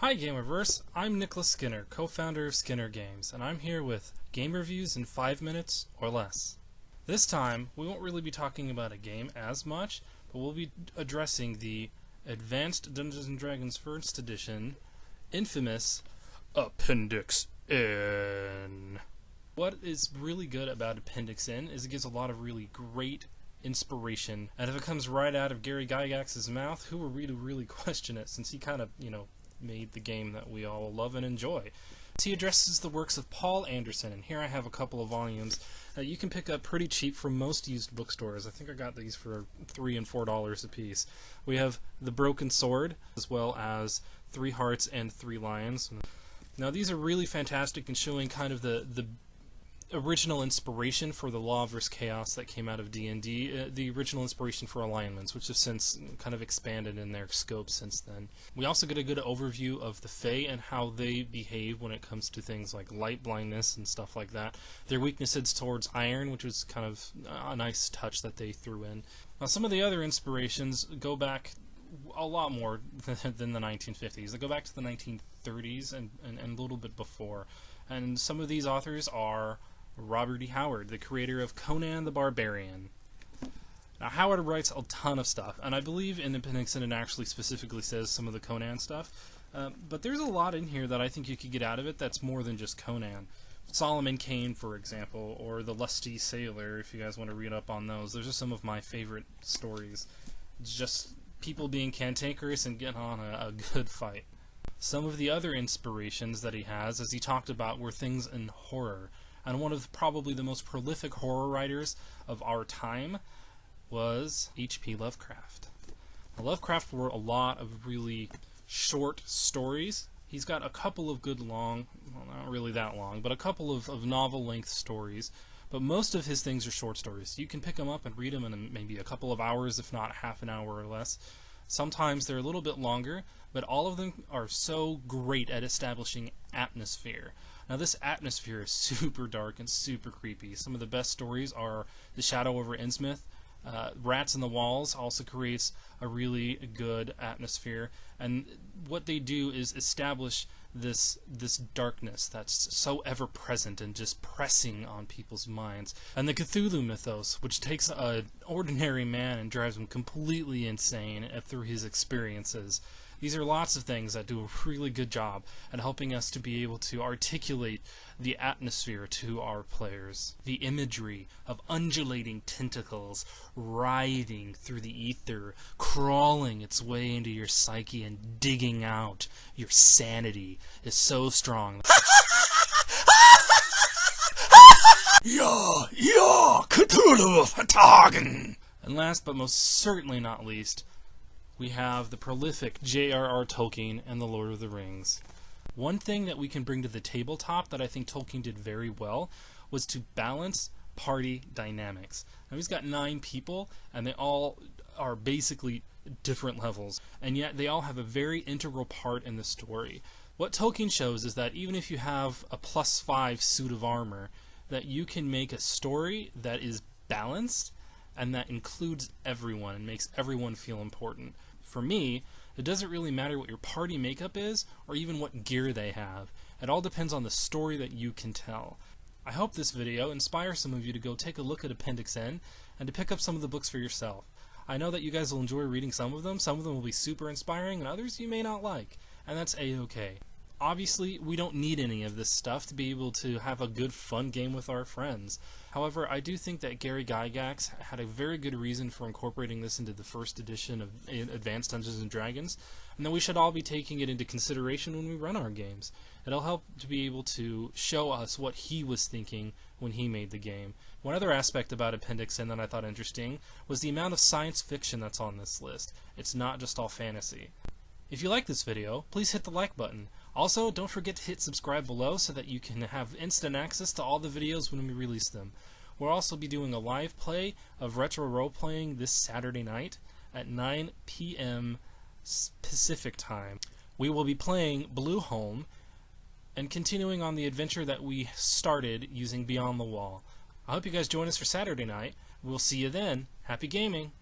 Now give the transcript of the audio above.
Hi Gamerverse, I'm Nicholas Skinner, co-founder of Skinner Games, and I'm here with game reviews in 5 minutes or less. This time, we won't really be talking about a game as much, but we'll be addressing the Advanced Dungeons & Dragons 1st Edition, infamous Appendix N. What is really good about Appendix N is it gives a lot of really great inspiration, and if it comes right out of Gary Gygax's mouth, who will really question it, since he kind of, made the game that we all love and enjoy. He addresses the works of Paul Anderson, and here I have a couple of volumes that you can pick up pretty cheap from most used bookstores. I think I got these for $3 and $4 a piece. We have The Broken Sword, as well as 3 Hearts and 3 Lions. Now these are really fantastic in showing kind of the original inspiration for the Law vs. Chaos that came out of D&D, the original inspiration for alignments, which have since kind of expanded in their scope since then. We also get a good overview of the Fae and how they behave when it comes to things like light blindness and stuff like that. Their weaknesses towards iron, which was kind of a nice touch that they threw in. Now some of the other inspirations go back a lot more than the 1950s. They go back to the 1930s and a little bit before. And some of these authors are Robert E. Howard, the creator of Conan the Barbarian. Now, Howard writes a ton of stuff, and I believe in Appendix N it actually specifically says some of the Conan stuff, but there's a lot in here that I think you could get out of it that's more than just Conan. Solomon Kane, for example, or The Lusty Sailor, if you guys want to read up on those. Those are some of my favorite stories. It's just people being cantankerous and getting on a good fight. Some of the other inspirations that he has, as he talked about, were things in horror. And one of probably the most prolific horror writers of our time was H.P. Lovecraft. Now, Lovecraft wrote a lot of really short stories. He's got a couple of good long, well, not really that long, but a couple of novel-length stories. But most of his things are short stories. You can pick them up and read them in maybe a couple of hours, if not half an hour or less. Sometimes they're a little bit longer, but all of them are so great at establishing atmosphere. Now this atmosphere is super dark and super creepy. Some of the best stories are The Shadow over Innsmouth. Rats in the Walls also creates a really good atmosphere, and what they do is establish this darkness that's so ever present and just pressing on people's minds. And the Cthulhu mythos, which takes an ordinary man and drives him completely insane through his experiences. These are lots of things that do a really good job at helping us to be able to articulate the atmosphere to our players. The imagery of undulating tentacles writhing through the ether, crawling its way into your psyche and digging out your sanity is so strong. Ja, Cthulhu vertagen! And last but most certainly not least, we have the prolific J.R.R. Tolkien and The Lord of the Rings. One thing that we can bring to the tabletop that I think Tolkien did very well was to balance party dynamics. Now he's got 9 people, and they all are basically different levels, and yet they all have a very integral part in the story. What Tolkien shows is that even if you have a +5 suit of armor, that you can make a story that is balanced and that includes everyone and makes everyone feel important. For me, it doesn't really matter what your party makeup is or even what gear they have. It all depends on the story that you can tell. I hope this video inspires some of you to go take a look at Appendix N and to pick up some of the books for yourself. I know that you guys will enjoy reading some of them will be super inspiring, and others you may not like, and that's a-okay. Obviously, we don't need any of this stuff to be able to have a good, fun game with our friends. However, I do think that Gary Gygax had a very good reason for incorporating this into the 1st edition of Advanced Dungeons & Dragons, and that we should all be taking it into consideration when we run our games. It'll help to be able to show us what he was thinking when he made the game. One other aspect about Appendix N that I thought interesting was the amount of science fiction that's on this list. It's not just all fantasy. If you like this video, please hit the like button. Also, don't forget to hit subscribe below so that you can have instant access to all the videos when we release them. We'll also be doing a live play of retro role-playing this Saturday night at 9 p.m. Pacific time. We will be playing Blue Home and continuing on the adventure that we started using Beyond the Wall. I hope you guys join us for Saturday night. We'll see you then. Happy gaming!